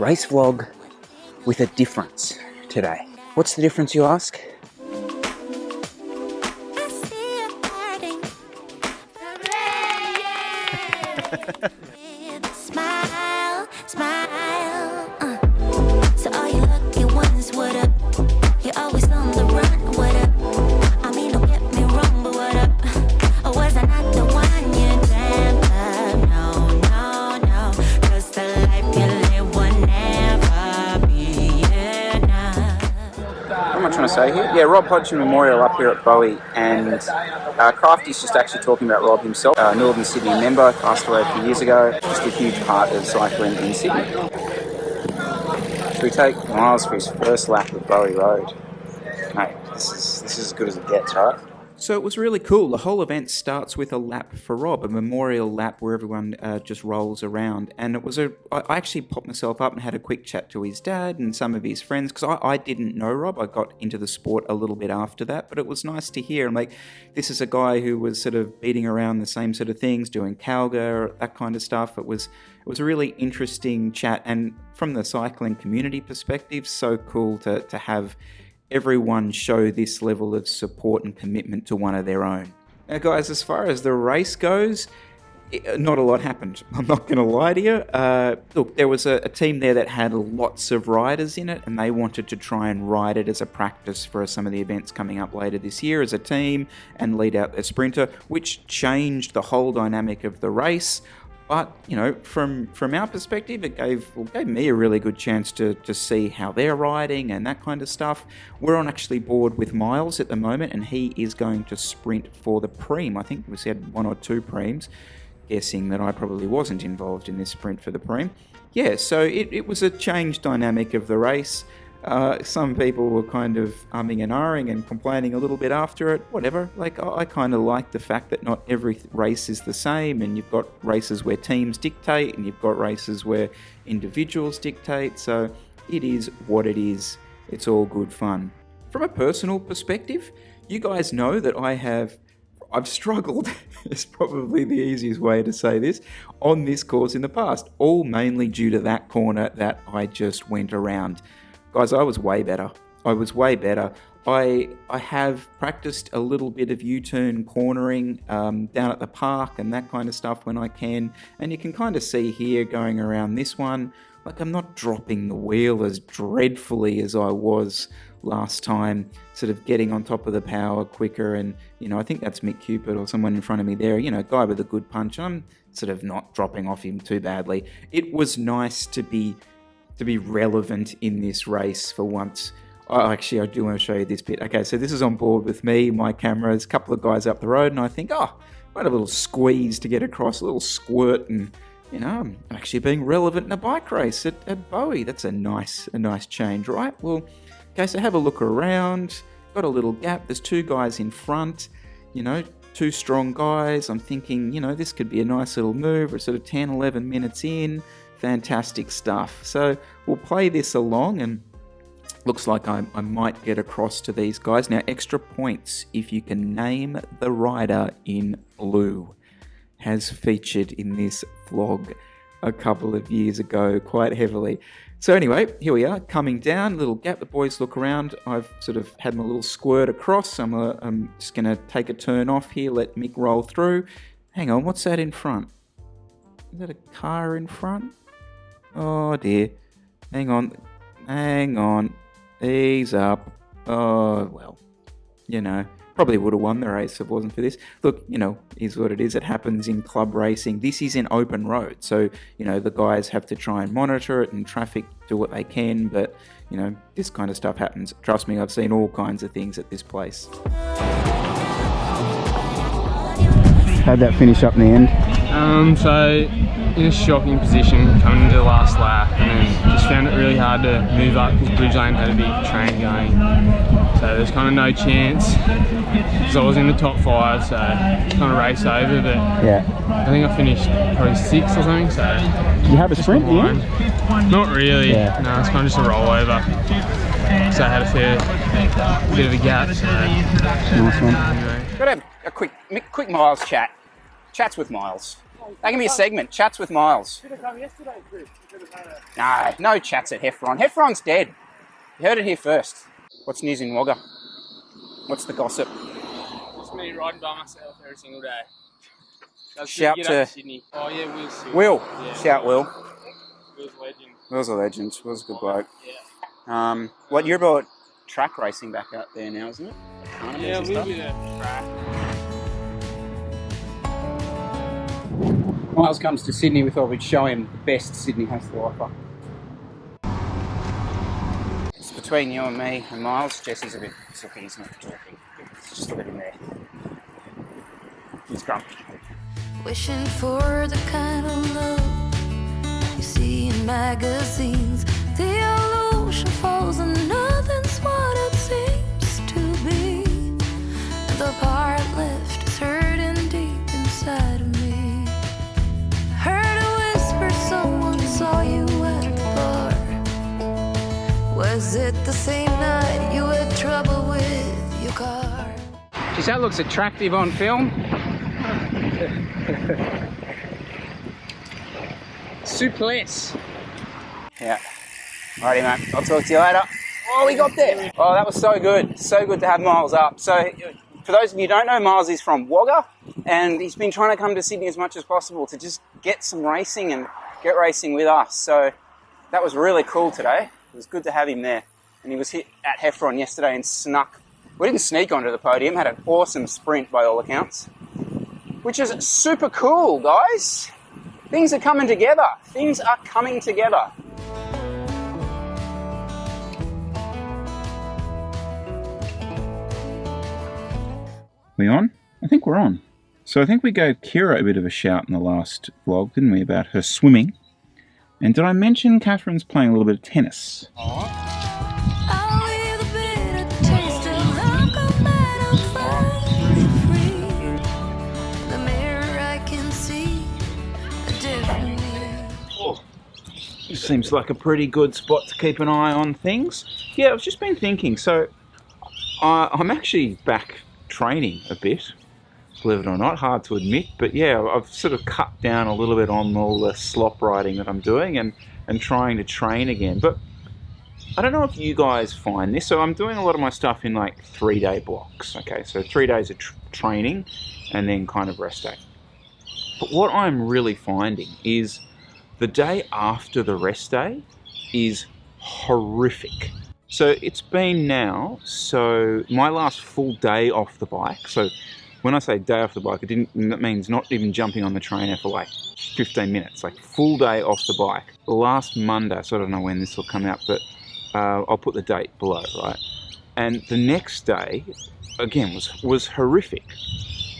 race vlog with a difference today. What's the difference, you ask? Smile, smile. So all you lucky ones, what up? You're always on the run, what up? I mean, don't get me wrong, but what up? Or was I not the one you dreamt of? No, no, no. 'Cause the life you live will never be enough. What am I trying to say here? Yeah, Rob Hodgson Memorial up here at Bowie, and Crafty's just actually talking about Rob himself, Northern Sydney member, passed away a few years ago, just a huge part of cycling in Sydney. Should we take Miles for his first lap of Bowie Road? Mate, this is as good as it gets, right? So it was really cool. The whole event starts with a lap for Rob, a memorial lap where everyone just rolls around. And it was I actually popped myself up and had a quick chat to his dad and some of his friends, because I didn't know Rob. I got into the sport a little bit after that, but it was nice to hear. I'm like, this is a guy who was sort of beating around the same sort of things, doing Calga, that kind of stuff. It was a really interesting chat, and from the cycling community perspective, so cool to have everyone show this level of support and commitment to one of their own. Now guys, as far as the race goes, not a lot happened. I'm not going to lie to you. Look, there was a team there that had lots of riders in it, and they wanted to try and ride it as a practice for some of the events coming up later this year as a team and lead out their sprinter, which changed the whole dynamic of the race. But, you know, from our perspective, it gave me a really good chance to see how they're riding and that kind of stuff. We're on actually board with Miles at the moment, and he is going to sprint for the Preem. I think we said 1 or 2 Preems, guessing that I probably wasn't involved in this sprint for the Preem. Yeah, so it was a changed dynamic of the race. Some people were kind of umming and ahhing and complaining a little bit after it, whatever. Like, I kind of like the fact that not every race is the same, and you've got races where teams dictate, and you've got races where individuals dictate, so it is what it is. It's all good fun. From a personal perspective, you guys know that I've struggled, is probably the easiest way to say this, on this course in the past, all mainly due to that corner that I just went around. Guys, I was way better. I have practiced a little bit of U-turn cornering down at the park and that kind of stuff when I can. And you can kind of see here going around this one, like I'm not dropping the wheel as dreadfully as I was last time, sort of getting on top of the power quicker. And, you know, I think that's Mick Cupid or someone in front of me there, you know, guy with a good punch. I'm sort of not dropping off him too badly. It was nice to be relevant in this race for once. I do want to show you this bit. Okay, so this is on board with me, my camera, there's a couple of guys up the road, and I think, what a little squeeze to get across, a little squirt, and, you know, I'm actually being relevant in a bike race at Bowie. That's a nice change, right? Well, okay, so have a look around, got a little gap, there's 2 guys in front, you know, 2 strong guys. I'm thinking, you know, this could be a nice little move. We're sort of 10, 11 minutes in. Fantastic stuff. So we'll play this along, and looks like I might get across to these guys. Now, extra points if you can name the rider in blue. Has featured in this vlog a couple of years ago quite heavily. So anyway, here we are, coming down, little gap. The boys look around. I've sort of had my little squirt across. I'm just going to take a turn off here, let Mick roll through. Hang on, what's that in front? Is that a car in front? Oh dear. Hang on. Ease up. Oh, well, you know, probably would have won the race if it wasn't for this. Look, you know, is what it is. It happens in club racing. This is an open road. So, you know, the guys have to try and monitor it, and traffic do what they can. But, you know, this kind of stuff happens. Trust me, I've seen all kinds of things at this place. How'd that finish up in the end? So in a shocking position coming into the last lap, and then just found it really hard to move up because Bridge Lane had a big train going. So there's kind of no chance because I was in the top 5, so it's kind of race over. But yeah, I think I finished probably 6th or something. So did you have a sprint? Not really. Yeah. No, it's kind of just a rollover. So I had a fair bit of a gap. So nice one. Anyway. Got to have a quick Miles chat. Chats with Miles. That can be a segment. Chats with Miles. Nah, no chats at Heffron. Heffron's dead. You heard it here first. What's news in Wagga? What's the gossip? It's me riding by myself every single day. Shout to Sydney. Oh yeah, Will's still. Will. Yeah. Shout Will. Will's a legend. Will's a legend. Will's a good bloke. Yeah. What you're about track racing back out there now, isn't it? Yeah, a little bit of track. Miles comes to Sydney, we thought we'd show him the best Sydney has to offer. It's between you and me and Miles. Jesse's a bit sooky, he's not talking. Just look at him there. He's grumpy. Wishing for the kind of love you see in magazines. The illusion falls and nothing's what it seems to be. And the part left is hurting deep inside of me. Heard a whisper, someone saw you at the bar. Was it the same night you had trouble with your car? Geez, that looks attractive on film. Soupless. Yeah. Alrighty, mate. I'll talk to you later. Oh, we got there. Oh, that was so good. So good to have Miles up. So, for those of you who don't know, Miles is from Wagga, and he's been trying to come to Sydney as much as possible to just get some racing and get racing with us. So, that was really cool today. It was good to have him there. And he was hit at Heffron yesterday and snuck. We didn't sneak onto the podium, had an awesome sprint by all accounts. Which is super cool, guys. Things are coming together. Things are coming together. We on? I think we're on. So I think we gave Kira a bit of a shout in the last vlog, didn't we, about her swimming? And did I mention Catherine's playing a little bit of tennis? Seems like a pretty good spot to keep an eye on things. Yeah, I've just been thinking, so I'm actually back training a bit, believe it or not, hard to admit, but yeah, I've sort of cut down a little bit on all the slop riding that I'm doing and trying to train again. But I don't know if you guys find this, so I'm doing a lot of my stuff in like 3-day blocks, okay, so 3 days of training and then kind of rest day. But what I'm really finding is the day after the rest day is horrific. So it's been now, so my last full day off the bike, so when I say day off the bike, that means not even jumping on the trainer for like 15 minutes, like full day off the bike. Last Monday, so I don't know when this will come out, but I'll put the date below, right? And the next day, again, was horrific.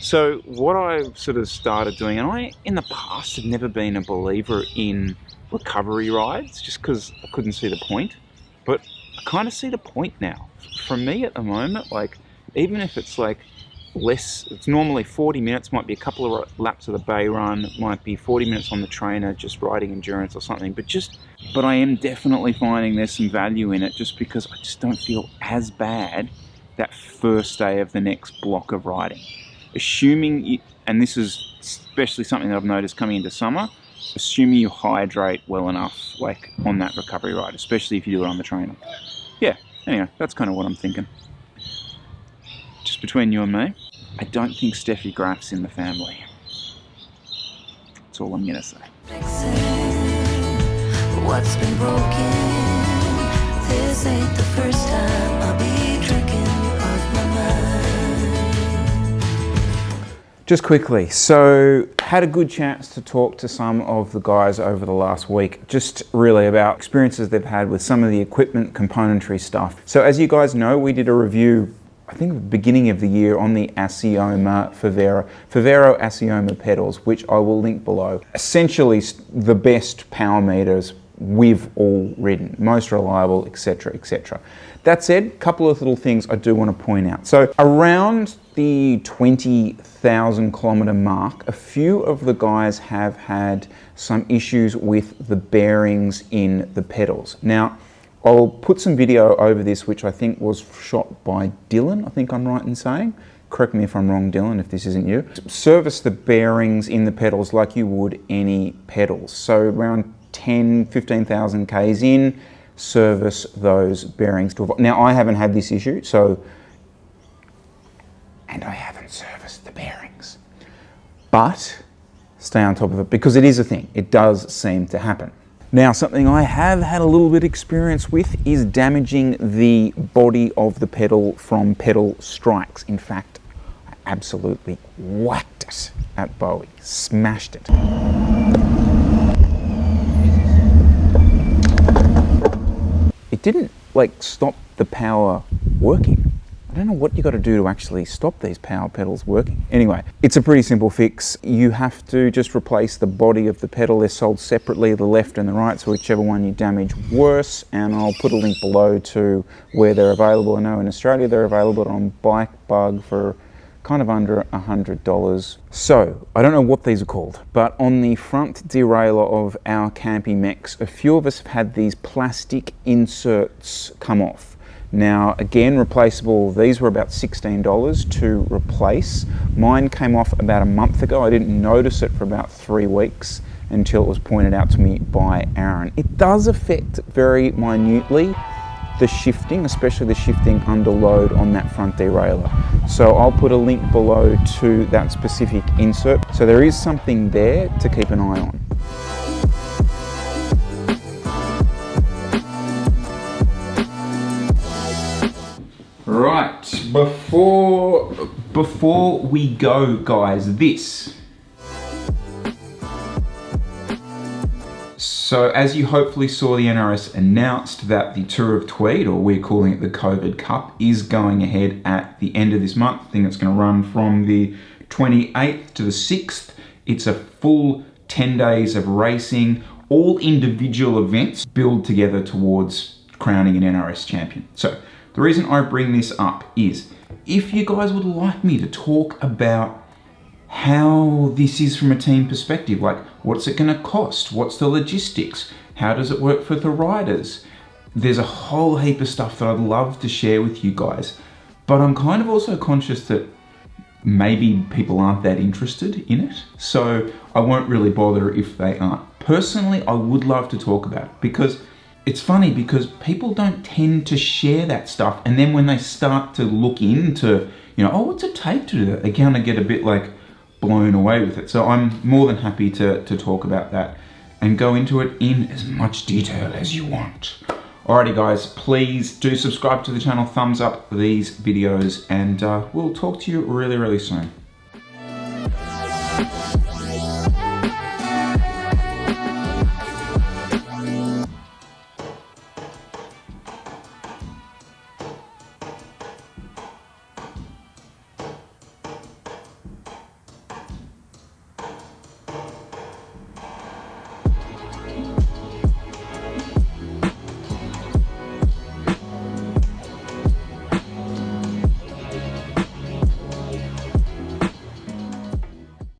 So what I sort of started doing, and I in the past had never been a believer in recovery rides just because I couldn't see the point, but I kind of see the point now. For me at the moment, like even if it's like less, it's normally 40 minutes, might be a couple of laps of the bay run, might be 40 minutes on the trainer just riding endurance or something, but I am definitely finding there's some value in it just because I just don't feel as bad that first day of the next block of riding. Assuming, and this is especially something that I've noticed coming into summer, assuming you hydrate well enough, like on that recovery ride, especially if you do it on the trainer. Yeah, anyway, that's kind of what I'm thinking. Just between you and me, I don't think Steffi Graf's in the family. That's all I'm going to say. What's been broken? This ain't the first time I'll be drinking you off my mind. Just quickly, so had a good chance to talk to some of the guys over the last week, just really about experiences they've had with some of the equipment componentry stuff. So as you guys know, we did a review, I think at the beginning of the year, on the Asioma Favero Asioma pedals, which I will link below. Essentially the best power meters we've all ridden, most reliable, etc, etc. That said, a couple of little things I do want to point out. So around the 20,000 kilometer mark, a few of the guys have had some issues with the bearings in the pedals. Now, I'll put some video over this, which I think was shot by Dylan, I think I'm right in saying. Correct me if I'm wrong, Dylan, if this isn't you. Service the bearings in the pedals like you would any pedals. So around 10, 15,000 Ks in, service those bearings. Now, I haven't had this issue, and I haven't serviced the bearings. But stay on top of it, because it is a thing. It does seem to happen. Now, something I have had a little bit experience with is damaging the body of the pedal from pedal strikes. In fact, I absolutely whacked it at Bowie, smashed it. It didn't like stop the power working. I don't know what you got to do to actually stop these power pedals working. Anyway, it's a pretty simple fix. You have to just replace the body of the pedal. They're sold separately, the left and the right, so whichever one you damage worse. And I'll put a link below to where they're available. I know in Australia they're available on Bike Bug for kind of under $100. So, I don't know what these are called, but on the front derailleur of our Campy Mechs, a few of us have had these plastic inserts come off. Now, again, replaceable, these were about $16 to replace. Mine came off about a month ago. I didn't notice it for about 3 weeks until it was pointed out to me by Aaron. It does affect very minutely the shifting, especially the shifting under load on that front derailleur. So I'll put a link below to that specific insert. So there is something there to keep an eye on. Right, before we go, guys, this. So as you hopefully saw, the NRS announced that the Tour of Tweed, or we're calling it the COVID Cup, is going ahead at the end of this month. I think it's going to run from the 28th to the 6th. It's a full 10 days of racing. All individual events build together towards crowning an NRS champion. So the reason I bring this up is, if you guys would like me to talk about how this is from a team perspective, like what's it going to cost, what's the logistics, how does it work for the riders, there's a whole heap of stuff that I'd love to share with you guys. But I'm kind of also conscious that maybe people aren't that interested in it, so I won't really bother if they aren't. Personally, I would love to talk about it, because it's funny because people don't tend to share that stuff, and then when they start to look into, you know, oh, what's it take to do that, they kind of get a bit like blown away with it. So I'm more than happy to talk about that and go into it in as much detail as you want. Alrighty guys, please do subscribe to the channel, thumbs up these videos, and we'll talk to you really, really soon.